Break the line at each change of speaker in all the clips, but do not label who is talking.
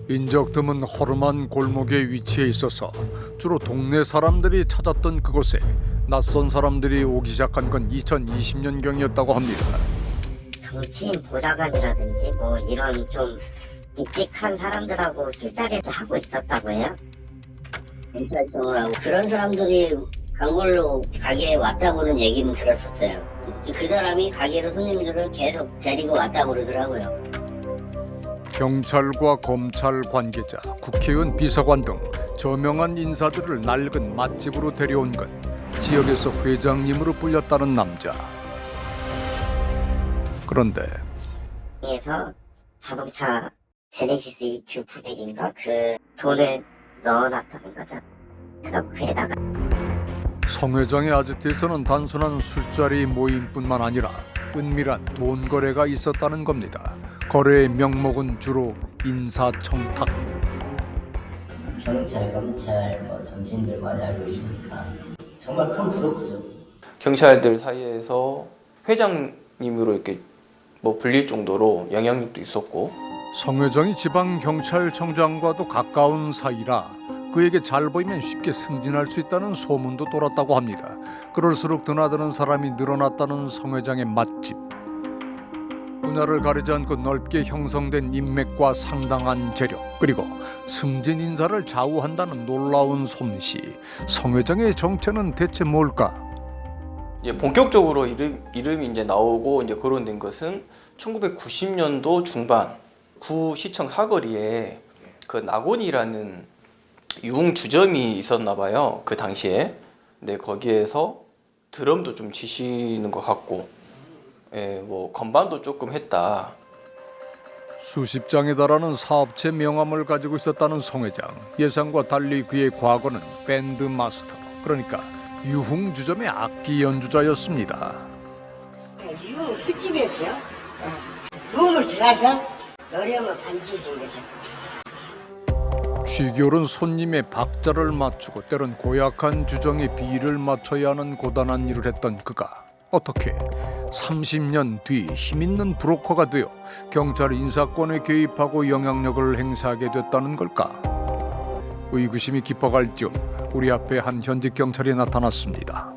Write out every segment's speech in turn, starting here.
인적 드문 허름한 골목에 위치해 있어서 주로 동네 사람들이 찾았던 그곳에 낯선 사람들이 오기 시작한 건 2020년경이었다고 합니다.
정치인 보좌관이라든지 뭐 이런 좀 묵직한 사람들하고 술자리를 하고 있었다고 해요.
경찰청을 하고 그런 사람들이 단골로 가게에 왔다고는 얘기는 들었었어요. 그 사람이 가게로 손님들을 계속 데리고 왔다고 그러더라고요.
경찰과 검찰 관계자, 국회의원 비서관 등 저명한 인사들을 낡은 맛집으로 데려온 건 지역에서 회장님으로 불렸다는 남자. 그런데
에서 자동차 제네시스 EQ 900인가 그 돈을 넣어놨다는 거죠. 트렁크에다가.
성 회장의 아지트에서는 단순한 술자리 모임뿐만 아니라 은밀한 돈 거래가 있었다는 겁니다. 거래의 명목은 주로 인사청탁.
경찰, 검찰, 정치인들 많이 알고 있으니까 정말 큰 브로커죠.
경찰들 사이에서 회장님으로 이렇게 불릴 정도로 영향력도 있었고,
성 회장이 지방 경찰청장과도 가까운 사이라 그에게 잘 보이면 쉽게 승진할 수 있다는 소문도 돌았다고 합니다. 그럴수록 드나드는 사람이 늘어났다는 성 회장의 맛집. 분야를 가리지 않고 넓게 형성된 인맥과 상당한 재력, 그리고 승진 인사를 좌우한다는 놀라운 솜씨. 성 회장의 정체는 대체 뭘까?
이제 본격적으로 이름이 이제 나오고 이제 거론된 것은 1990년도 중반 구시청 사거리에 그 낙원이라는 유흥 주점이 있었나 봐요. 그 당시에. 근데 거기에서 드럼도 좀 치시는 것 같고, 건반도 조금 했다.
수십 장에 달하는 사업체 명함을 가지고 있었다는 성 회장. 예상과 달리 그의 과거는 밴드 마스터, 그러니까 유흥 주점의 악기 연주자였습니다.
유흥 술집이었죠. 룸을 들어가서 어려움을 반주해 준 거죠.
취겨른 손님의 박자를 맞추고 때론 고약한 주정의 비를 맞춰야 하는 고단한 일을 했던 그가 어떻게 30년 뒤 힘있는 브로커가 되어 경찰 인사권에 개입하고 영향력을 행사하게 됐다는 걸까? 의구심이 깊어갈 즈음 우리 앞에 한 현직 경찰이 나타났습니다.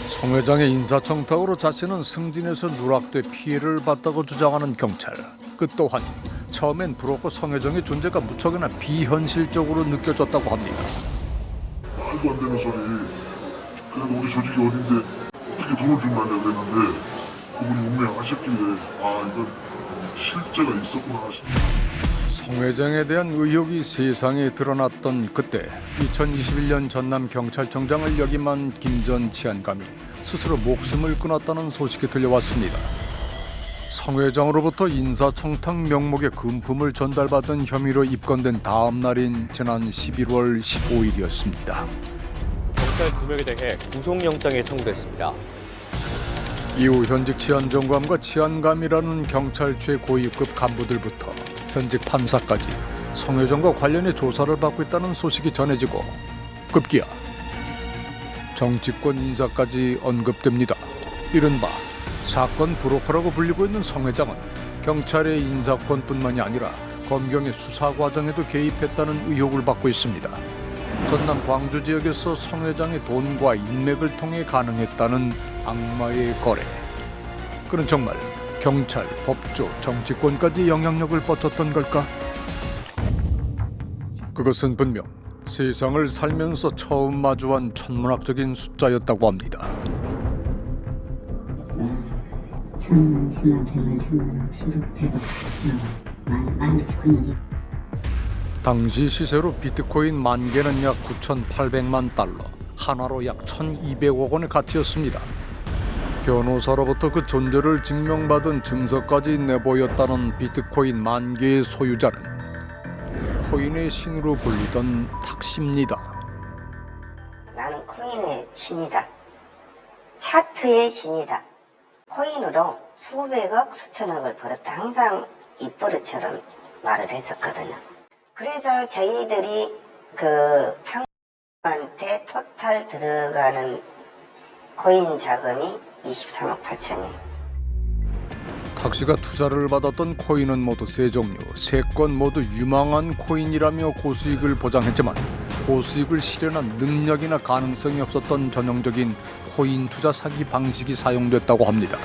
성 회장의 인사청탁으로 자신은 승진해서 누락돼 피해를 봤다고 주장하는 경찰. 그 또한 처음엔 브로커 성 회장의 존재가 무척이나 비현실적으로 느껴졌다고 합니다.
말도 안 되는 소리. 그래도 우리 조직이 어딘데 어떻게 돈을 빈다냐 그랬는데 그분이 운명하셨길래 이건 실제가 있었구나.
성 회장에 대한 의혹이 세상에 드러났던 그때 2021년 전남 경찰청장을 역임한 김 전 치안감이 스스로 목숨을 끊었다는 소식이 들려왔습니다. 성 회장으로부터 인사청탁 명목의 금품을 전달받은 혐의로 입건된 다음 날인 지난 11월 15일이었습니다.
경찰 2명에 대해 구속영장이 청구됐습니다.
이후 현직 치안정감과 치안감이라는 경찰 최고위급 간부들부터 현직 판사까지 성 회장과 관련해 조사를 받고 있다는 소식이 전해지고 급기야 정치권 인사까지 언급됩니다. 이른바 사건 브로커라고 불리고 있는 성 회장은 경찰의 인사권뿐만이 아니라 검경의 수사 과정에도 개입했다는 의혹을 받고 있습니다. 전남 광주 지역에서 성 회장의 돈과 인맥을 통해 가능했다는 악마의 거래. 그는 정말 경찰, 법조, 정치권까지 영향력을 뻗쳤던 걸까? 그것은 분명 세상을 살면서 처음 마주한 천문학적인 숫자였다고 합니다.
천만, 십만, 백만, 천만, 수백, 백억, 만 비트코인이지.
당시 시세로 비트코인 만 개는 약 9,800만 달러, 하나로 약 1,200억 원의 가치였습니다. 변호사로부터 그 존재를 증명받은 증서까지 내보였다는 비트코인 만 개의 소유자는 코인의 신으로 불리던 탁시입니다.
나는 코인의 신이다. 차트의 신이다. 코인으로 수백억, 수천억을 벌었다. 항상 입버릇처럼 말을 했었거든요. 그래서 저희들이 그 평한테 토탈 들어가는 코인 자금이 23억 8천이.
탁씨가 투자를 받았던 코인은 모두 세 종류, 세 건 모두 유망한 코인이라며 고수익을 보장했지만 고수익을 실현한 능력이나 가능성이 없었던 전형적인 코인 투자 사기 방식이 사용됐다고 합니다.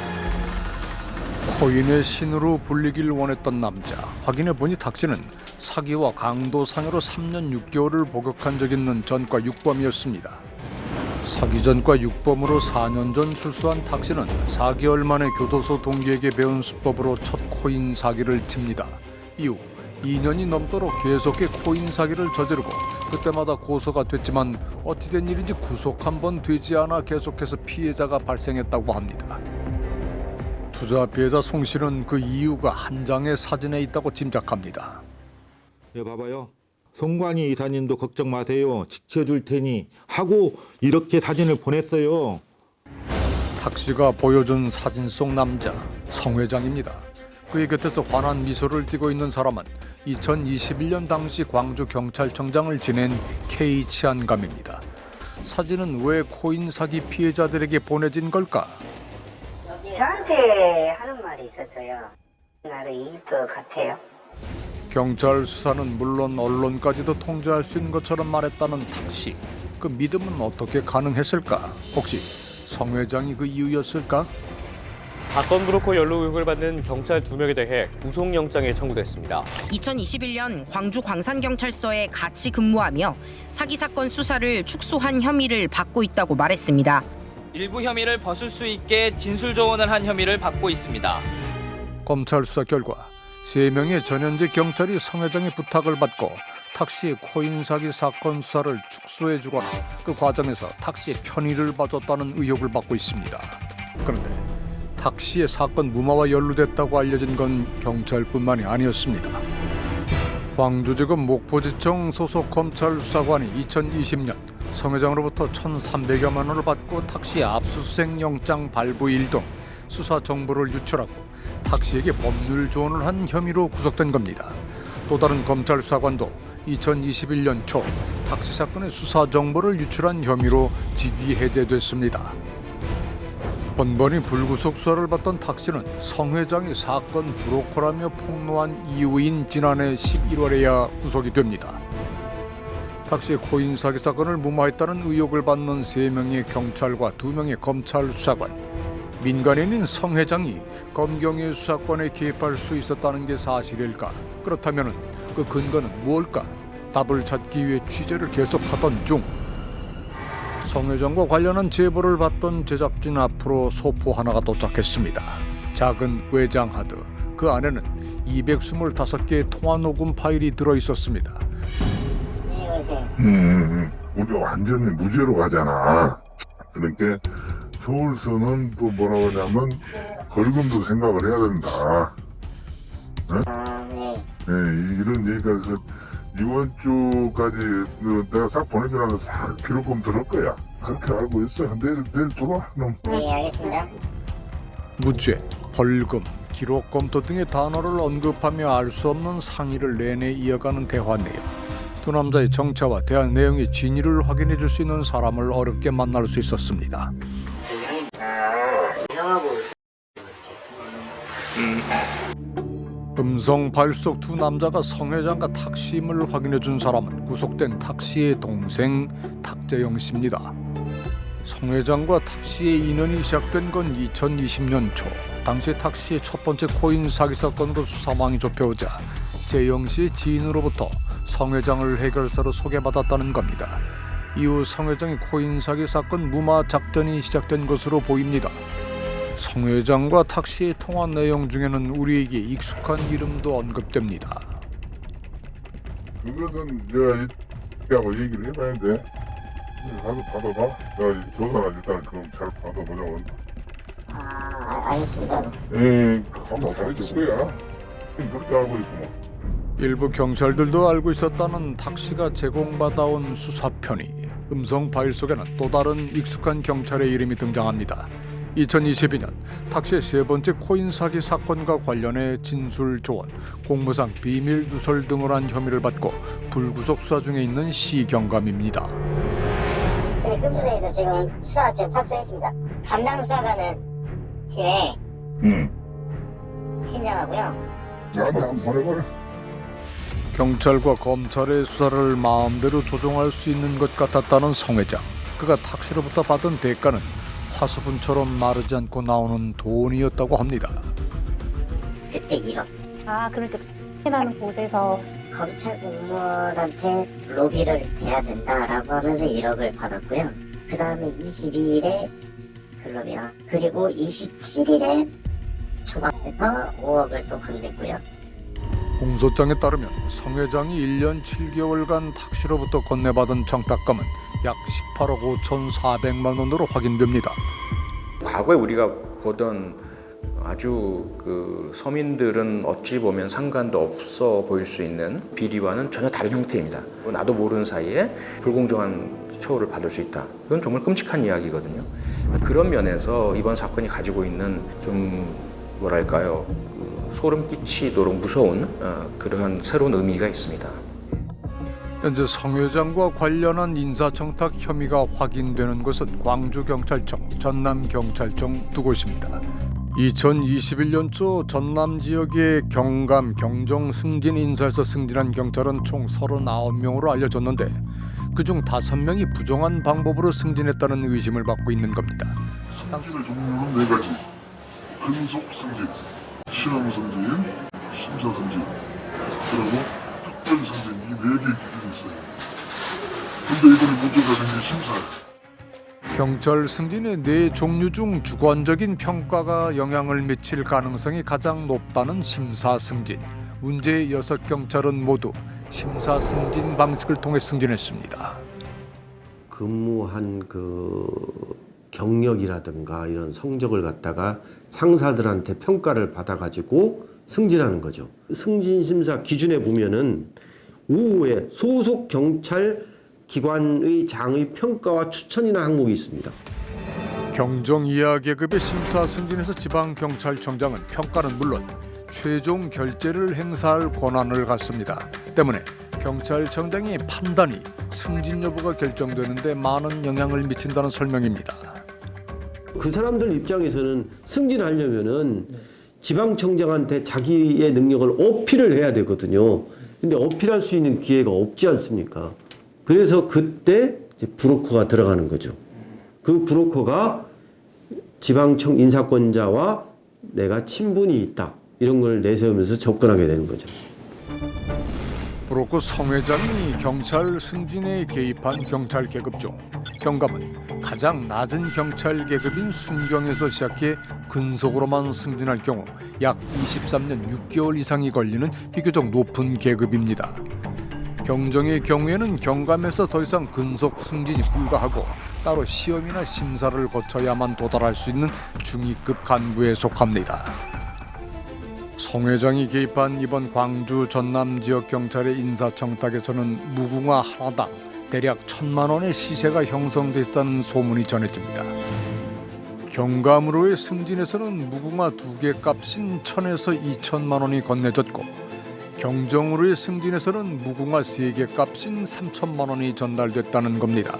코인의 신으로 불리길 원했던 남자, 확인해보니 탁씨는 사기와 강도상해로 3년 6개월을 복역한 적 있는 전과 육범이었습니다. 사기 전과 육범으로 4년 전 출소한 탁씨는 4개월 만에 교도소 동기에게 배운 수법으로 첫 코인 사기를 칩니다. 이후 2년이 넘도록 계속해 코인 사기를 저지르고 그때마다 고소가 됐지만 어찌된 일인지 구속 한 번 되지 않아 계속해서 피해자가 발생했다고 합니다. 투자 피해자 송 씨는 그 이유가 한 장의 사진에 있다고 짐작합니다.
봐봐요. 송관희 이사님도 걱정 마세요. 지켜줄 테니 하고 이렇게 사진을 보냈어요.
탁씨가 보여준 사진 속 남자 성 회장입니다. 그의 곁에서 환한 미소를 띠고 있는 사람은 2021년 당시 광주경찰청장을 지낸 K 치안감입니다. 사진은 왜 코인 사기 피해자들에게 보내진 걸까?
저한테 하는 말이 있었어요. 나를 이길 것 같아요.
경찰 수사는 물론 언론까지도 통제할 수 있는 것처럼 말했다는 탁씨. 그 믿음은 어떻게 가능했을까? 혹시 성 회장이 그 이유였을까?
사건 브로커 연루 의혹을 받는 경찰 2명에 대해 구속영장이 청구됐습니다.
2021년 광주 광산경찰서에 같이 근무하며 사기 사건 수사를 축소한 혐의를 받고 있다고 말했습니다.
일부 혐의를 벗을 수 있게 진술 조언을 한 혐의를 받고 있습니다.
검찰 수사 결과 3명의 전현직 경찰이 성 회장의 부탁을 받고 탁씨의 코인 사기 사건 수사를 축소해주거나 그 과정에서 탁씨의 편의를 봐줬다는 의혹을 받고 있습니다. 그런데 탁씨의 사건 무마와 연루됐다고 알려진 건 경찰뿐만이 아니었습니다. 광주지검 목포지청 소속 검찰 수사관이 2020년 성 회장으로부터 1,300여만 원을 받고 탁씨의 압수수색 영장 발부일 등 수사 정보를 유출하고 탁씨에게 법률 조언을 한 혐의로 구속된 겁니다. 또 다른 검찰 수사관도 2021년 초 탁씨 사건의 수사 정보를 유출한 혐의로 직위 해제됐습니다. 번번이 불구속 수사를 받던 탁씨는 성 회장이 사건 브로커라며 폭로한 이후인 지난해 11월에야 구속이 됩니다. 탁씨의 코인 사기 사건을 무마했다는 의혹을 받는 3명의 경찰과 2명의 검찰 수사관. 민간인인 성 회장이 검경의 수사권에 개입할 수 있었다는 게 사실일까? 그렇다면 그 근거는 무엇일까? 답을 찾기 위해 취재를 계속하던 중 성 회장과 관련한 제보를 받던 제작진 앞으로 소포 하나가 도착했습니다. 작은 외장 하드. 그 안에는 225개의 통화 녹음 파일이 들어있었습니다.
우리가 완전히 무죄로 가잖아. 그러니까 서울서는 또 뭐라고 하냐면 벌금도 생각을 해야 된다. 네? 네, 이런 얘기가 있어서 이번 주까지 내가 싹 보내주라고 싹 기록금 들을 거야. 그렇게 알고 있어. 내일 들어와.
네, 알겠습니다.
무죄, 벌금, 기록 검토 등의 단어를 언급하며 알 수 없는 상의를 내내 이어가는 대화 내용. 두 남자의 정체와 대화 내용의 진위를 확인해 줄 수 있는 사람을 어렵게 만날 수 있었습니다. 음성 파일 속 두 남자가 성 회장과 탁씨임을 확인해 준 사람은 구속된 탁씨의 동생 탁재영 씨입니다. 성 회장과 탁씨의 인연이 시작된 건 2020년 초. 당시 탁씨의 첫 번째 코인 사기 사건으로 수사망이 좁혀오자 재영 씨의 지인으로부터 성 회장을 해결사로 소개받았다는 겁니다. 이후 성 회장의 코인 사기 사건 무마 작전이 시작된 것으로 보입니다. 성 회장과 탁씨의 통화 내용 중에는 우리에게 익숙한 이름도 언급됩니다.
그것은 내가 이하고 얘기를 해봐야 돼. 가서 받아봐. 내가 조사나 일단 그럼 잘 받아보자고.
알겠습니다.
한번 잘해줄 거야. 그렇게 알고 있고 뭐.
일부 경찰들도 알고 있었다는 탁씨가 제공받아온 수사 편의. 음성 파일 속에는 또 다른 익숙한 경찰의 이름이 등장합니다. 2022년 탁씨의 세 번째 코인 사기 사건과 관련해 진술 조언, 공무상 비밀 누설 등을 한 혐의를 받고 불구속 수사 중에 있는 시경감입니다.
네, 급수대에도 지금 수사 지금 착수했습니다. 담당 수사관은 팀에 신장하고요.
경찰과 검찰의 수사를 마음대로 조종할 수 있는 것 같았다는 성 회장. 그가 탁씨로부터 받은 대가는 화수분처럼 마르지 않고 나오는 돈이었다고 합니다.
그때 1억.
아, 그러니까 라는 곳에서
검찰 공무원한테 로비를 해야 된다라고 하면서 1억을 받았고요. 그 다음에 22일에 근로비와 그리고 27일에 초밥해서 5억을 또 건넸고요.
공소장에 따르면 성 회장이 1년 7개월간 탁씨로부터 건네받은 청탁금은 약 18억 5,400만 원으로 확인됩니다.
과거에 우리가 보던 아주 그 서민들은 어찌 보면 상관도 없어 보일 수 있는 비리와는 전혀 다른 형태입니다. 나도 모르는 사이에 불공정한 처우를 받을 수 있다. 이건 정말 끔찍한 이야기거든요. 그런 면에서 이번 사건이 가지고 있는 좀 뭐랄까요, 소름 끼치도록 무서운 그러한 새로운 의미가 있습니다.
현재 성 회장과 관련한 인사청탁 혐의가 확인되는 곳은 광주경찰청, 전남경찰청 두 곳입니다. 2021년 초 전남 지역의 경감, 경정, 승진 인사에서 승진한 경찰은 총 39명으로 알려졌는데 그중 5명이 부정한 방법으로 승진했다는 의심을 받고 있는 겁니다.
승진의 종류는 4가지. 근속 승진, 시험 승진, 심사 승진, 그리고 특별 승진, 이 4개의 기준이 있어요. 근데 이번에 문제가 된 게 심사예요.
경찰 승진의 4종류 중 주관적인 평가가 영향을 미칠 가능성이 가장 높다는 심사 승진. 문제의 6경찰은 모두 심사 승진 방식을 통해 승진했습니다.
근무한 그 경력이라든가 이런 성적을 갖다가 상사들한테 평가를 받아가지고 승진하는 거죠. 승진 심사 기준에 보면은 우후에 소속 경찰 기관의 장의 평가와 추천이나 항목이 있습니다.
경정 이하 계급의 심사 승진에서 지방경찰청장은 평가는 물론 최종 결재를 행사할 권한을 갖습니다. 때문에 경찰청장의 판단이 승진 여부가 결정되는데 많은 영향을 미친다는 설명입니다.
그 사람들 입장에서는 승진하려면은 지방청장한테 자기의 능력을 어필을 해야 되거든요. 근데 어필할 수 있는 기회가 없지 않습니까? 그래서 그때 이제 브로커가 들어가는 거죠. 그 브로커가 지방청 인사권자와 내가 친분이 있다. 이런 걸 내세우면서 접근하게 되는 거죠.
브로커 성 회장이 경찰 승진에 개입한 경찰 계급 중 경감은 가장 낮은 경찰 계급인 순경에서 시작해 근속으로만 승진할 경우 약 23년 6개월 이상이 걸리는 비교적 높은 계급입니다. 경정의 경우에는 경감에서 더 이상 근속 승진이 불가하고 따로 시험이나 심사를 거쳐야만 도달할 수 있는 중위급 간부에 속합니다. 성 회장이 개입한 이번 광주 전남 지역 경찰의 인사청탁에서는 무궁화 하나당 대략 1,000만 원의 시세가 형성돼 있다는 소문이 전해집니다. 경감으로의 승진에서는 무궁화 2개 값인 1,000에서 2,000만 원이 건네졌고 경정으로의 승진에서는 무궁화 3개 값인 3,000만 원이 전달됐다는 겁니다.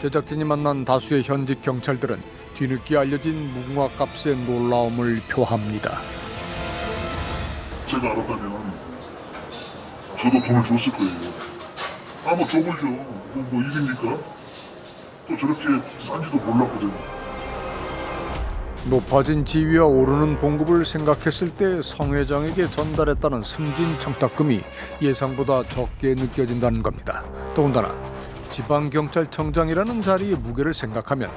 제작진이 만난 다수의 현직 경찰들은 뒤늦게 알려진 무궁화 값의 놀라움을 표합니다.
제가 알았다면 저도 돈을 줬을 거예요. 아마 줘보죠. 뭐 일입니까? 또 저렇게 싼지도 몰랐거든요.
높아진 지위와 오르는 봉급을 생각했을 때 성 회장에게 전달했다는 승진 청탁금이 예상보다 적게 느껴진다는 겁니다. 더군다나 지방경찰청장이라는 자리의 무게를 생각하면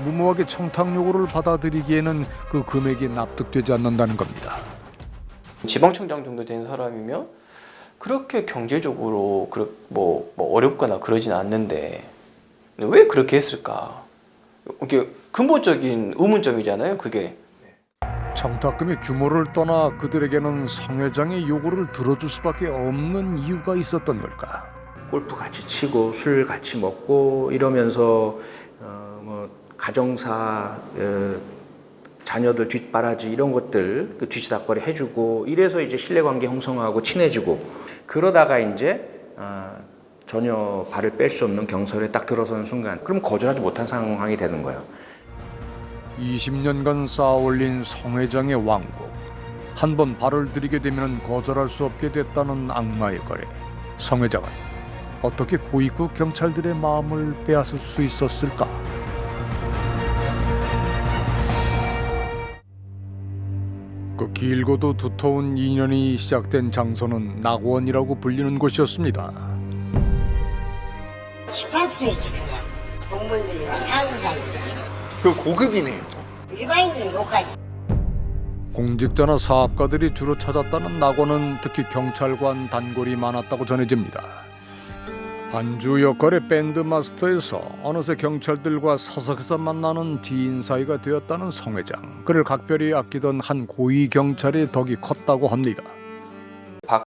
무모하게 청탁 요구를 받아들이기에는 그 금액이 납득되지 않는다는 겁니다.
지방청장 정도 된 사람이면 그렇게 경제적으로 뭐 어렵거나 그러진 않는데 왜 그렇게 했을까? 이게 근본적인 의문점이잖아요, 그게.
청탁금의 규모를 떠나 그들에게는 성 회장의 요구를 들어줄 수밖에 없는 이유가 있었던 걸까?
골프 같이 치고 술 같이 먹고 이러면서 뭐 가정사 자녀들 뒷바라지 이런 것들 그 뒤치다꺼리 해주고 이래서 이제 신뢰관계 형성하고 친해지고 그러다가 이제 전혀 발을 뺄 수 없는 경솔에 딱 들어서는 순간 그럼 거절하지 못한 상황이 되는 거예요.
20년간 쌓아올린 성 회장의 왕국. 한 번 발을 들이게 되면 거절할 수 없게 됐다는 악마의 거래. 성 회장은 어떻게 고위급 경찰들의 마음을 빼앗을 수 있었을까? 그 길고도 두터운 인연이 시작된 장소는 낙원이라고 불리는 곳이었습니다.
집합도 있지 그냥. 공무원들이나 사무사님이지.
그 고급이네요.
일반인들은 못 가지.
공직자나 사업가들이 주로 찾았다는 낙원은 특히 경찰관 단골이 많았다고 전해집니다. 반주 역할의 밴드 마스터에서 어느새 경찰들과 사석에서 만나는 지인 사이가 되었다는 성 회장. 그를 각별히 아끼던 한 고위 경찰의 덕이 컸다고 합니다.
박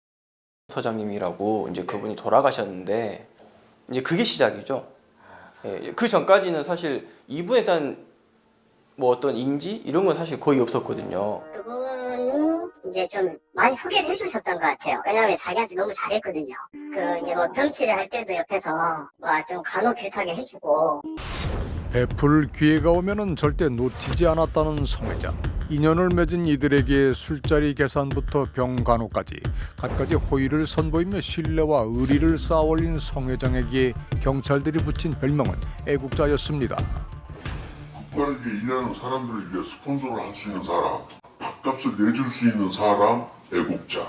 서장님이라고 이제 그분이 돌아가셨는데 이제 그게 시작이죠. 예, 그 전까지는 사실 이분에 대한 뭐 어떤 인지 이런 건 사실 거의 없었거든요.
그분이 이제 좀 많이 소개를 해주셨던 것 같아요. 왜냐하면 자기한테 너무 잘했거든요. 그 이제 뭐 병치를 할 때도 옆에서 좀 간호비슷하게 해주고.
베풀 기회가 오면은 절대 놓치지 않았다는 성 회장. 인연을 맺은 이들에게 술자리 계산부터 병간호까지 갖가지 호의를 선보이며 신뢰와 의리를 쌓아올린 성 회장에게 경찰들이 붙인 별명은 애국자였습니다.
국가에게 일하는 사람들을 위해 스폰서를 할 수 있는 사람, 밥값을 내줄 수 있는 사람, 애국자.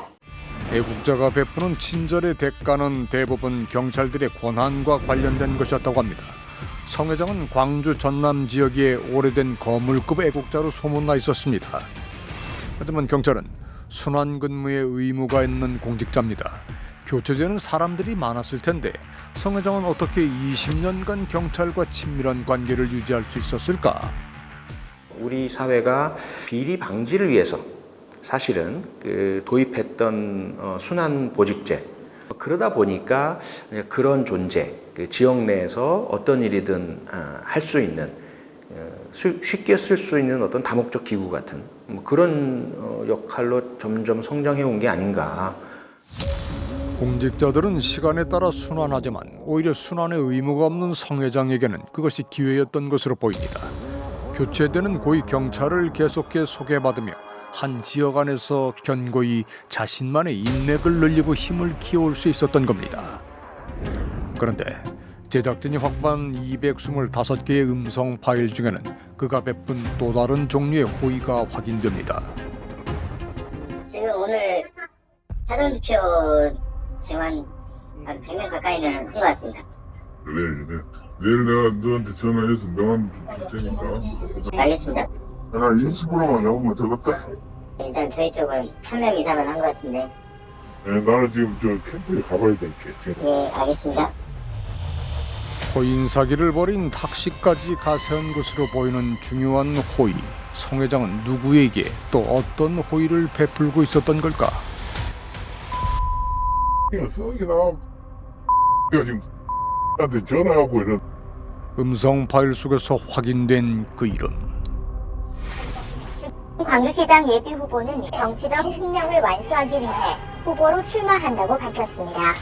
애국자가 베푸는 친절의 대가는 대부분 경찰들의 권한과 관련된 것이었다고 합니다. 성 회장은 광주 전남 지역의 오래된 거물급 애국자로 소문나 있었습니다. 하지만 경찰은 순환 근무에 의무가 있는 공직자입니다. 교체되는 사람들이 많았을 텐데 성 회장은 어떻게 20년간 경찰과 친밀한 관계를 유지할 수 있었을까?
우리 사회가 비리 방지를 위해서 사실은 도입했던 순환 보직제, 그러다 보니까 그런 존재, 지역 내에서 어떤 일이든 할 수 있는, 쉽게 쓸 수 있는 어떤 다목적 기구 같은 그런 역할로 점점 성장해 온 게 아닌가.
공직자들은 시간에 따라 순환하지만 오히려 순환의 의무가 없는 성 회장에게는 그것이 기회였던 것으로 보입니다. 교체되는 고위 경찰을 계속해 소개받으며 한 지역 안에서 견고히 자신만의 인맥을 늘리고 힘을 키워올 수 있었던 겁니다. 그런데 제작진이 확보한 225개의 음성 파일 중에는 그가 베푼 또 다른 종류의 호의가 확인됩니다.
지금 오늘 사전투표 지금 한 100명 가까이는 한 것 같습니다.
그래. 내일 내가 너한테 전화해서 명함 줄 테니까.
알겠습니다.
하나 20%만 나오면 되겠다.
일단 저희 쪽은 1000명 이상은 한 것 같은데.
네, 나는 지금 저 캠프에 가봐야 될게.
예, 알겠습니다.
호인 사기를 벌인 탁시까지 가세한 것으로 보이는 중요한 호의. 성 회장은 누구에게 또 어떤 호의를 베풀고 있었던 걸까?
성이 나와. 지금 나한테 전화하고 이런.
음성 파일 속에서 확인된 그 이름.
광주시장 예비 후보는 정치적 측량을 완수하기 위해 후보로 출마한다고 밝혔습니다.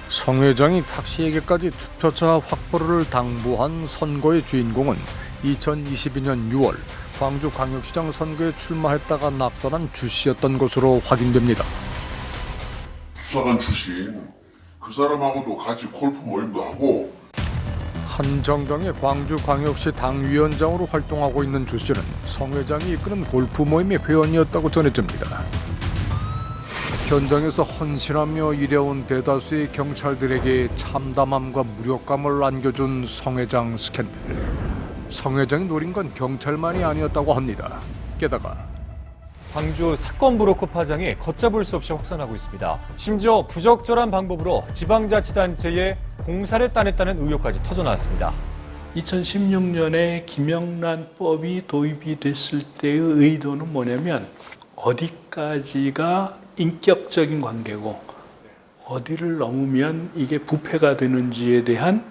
성 회장이 탁시에게까지 투표자 확보를 당부한 선거의 주인공은 2022년 6월 광주광역시장 선거에 출마했다가 낙선한 주 씨였던 것으로 확인됩니다.
수사관 출신 그 사람하고도 같이 골프 모임도 하고.
한 정당의 광주광역시 당위원장으로 활동하고 있는 주 씨는 성 회장이 이끄는 골프 모임의 회원이었다고 전해집니다. 현장에서 헌신하며 일해온 대다수의 경찰들에게 참담함과 무력감을 안겨준 성 회장 스캔들. 성 회장이 노린 건 경찰만이 아니었다고 합니다. 게다가
광주 사건 브로커 파장이 걷잡을 수 없이 확산하고 있습니다. 심지어 부적절한 방법으로 지방자치단체에 공사를 따냈다는 의혹까지 터져나왔습니다.
2016년에 김영란법이 도입이 됐을 때의 의도는 뭐냐면 어디까지가 인격적인 관계고 어디를 넘으면 이게 부패가 되는지에 대한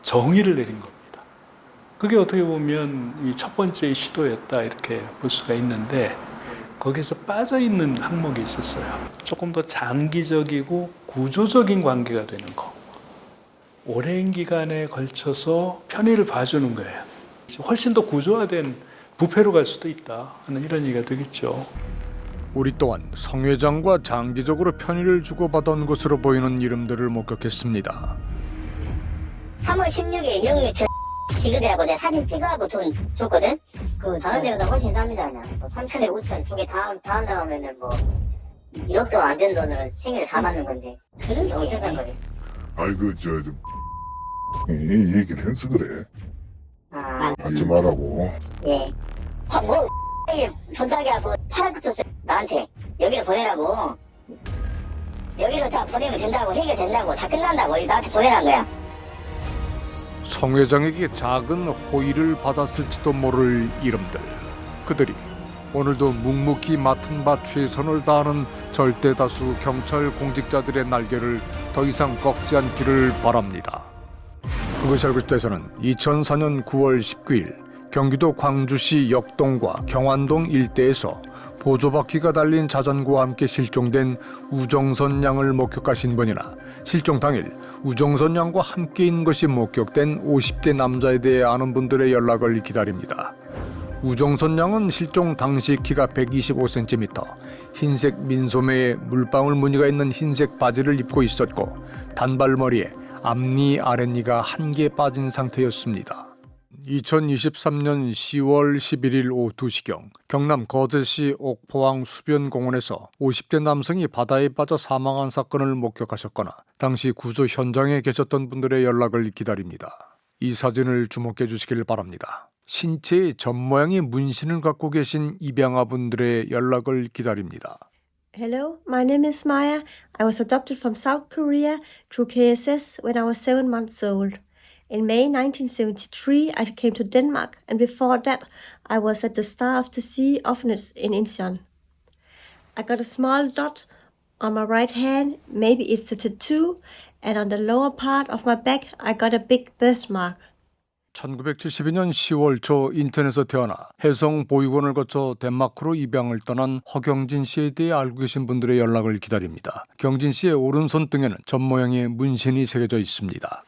정의를 내린 겁니다. 그게 어떻게 보면 이 첫 번째 시도였다 이렇게 볼 수가 있는데 거기서 빠져있는 항목이 있었어요. 조금 더 장기적이고 구조적인 관계가 되는 거. 오랜 기간에 걸쳐서 편의를 봐주는 거예요. 훨씬 더 구조화된 부패로 갈 수도 있다 하는 이런 얘기가 되겠죠.
우리 또한 성 회장과 장기적으로 편의를 주고받은 것으로 보이는 이름들을 목격했습니다.
3월 16일 영유철 지급이라고 내 사진 찍어하고 돈 줬거든?
그 다른 데보다 훨씬 쌉니다. 그냥 뭐 3천에 5천 두 개 다 한다고 하면은 뭐 1억도 안 된 돈으로 생일을 다 맞는 건데 그런 게 어떻게 산 거지?
아이 이 얘기를 해서 그래. 하지 말라고.
예. 뭐 생일 돈다게 하고 파란 줬어요 나한테. 여기로 보내라고. 여기로 다 보내면 된다고, 해결된다고, 다 끝난다고 나한테 보내란 거야.
성 회장에게 작은 호의를 받았을지도 모를 이름들. 그들이 오늘도 묵묵히 맡은 바 최선을 다하는 절대다수 경찰 공직자들의 날개를 더 이상 꺾지 않기를 바랍니다. 그것이 알고 싶다에서는 2004년 9월 19일 경기도 광주시 역동과 경안동 일대에서 보조바퀴가 달린 자전거와 함께 실종된 우정선 양을 목격하신 분이나 실종 당일 우정선 양과 함께인 것이 목격된 50대 남자에 대해 아는 분들의 연락을 기다립니다. 우정선 양은 실종 당시 키가 125cm, 흰색 민소매에 물방울 무늬가 있는 흰색 바지를 입고 있었고 단발머리에 앞니 아랫니가 한 개 빠진 상태였습니다. 2023년 10월 11일 오후 2시경 경남 거제시 옥포항 수변공원에서 50대 남성이 바다에 빠져 사망한 사건을 목격하셨거나 당시 구조 현장에 계셨던 분들의 연락을 기다립니다. 이 사진을 주목해 주시길 바랍니다. 신체의 젖모양의 문신을 갖고 계신 입양아분들의 연락을 기다립니다.
Hello, my name is Maya. I was adopted from South Korea through KSS when I was 7 months old. In May 1973, I came to Denmark, and before that, I was at the Star of the Sea orphanage in Incheon. I got a small dot on my right hand, maybe it's a tattoo, and on the lower part of my back, I got a big birthmark.
1972년 10월 초 인천에서 태어나 해성 보육원을 거쳐 덴마크로 입양을 떠난 허경진 씨에 대해 알고 계신 분들의 연락을 기다립니다. 경진 씨의 오른손 등에는 젖모양의 문신이 새겨져 있습니다.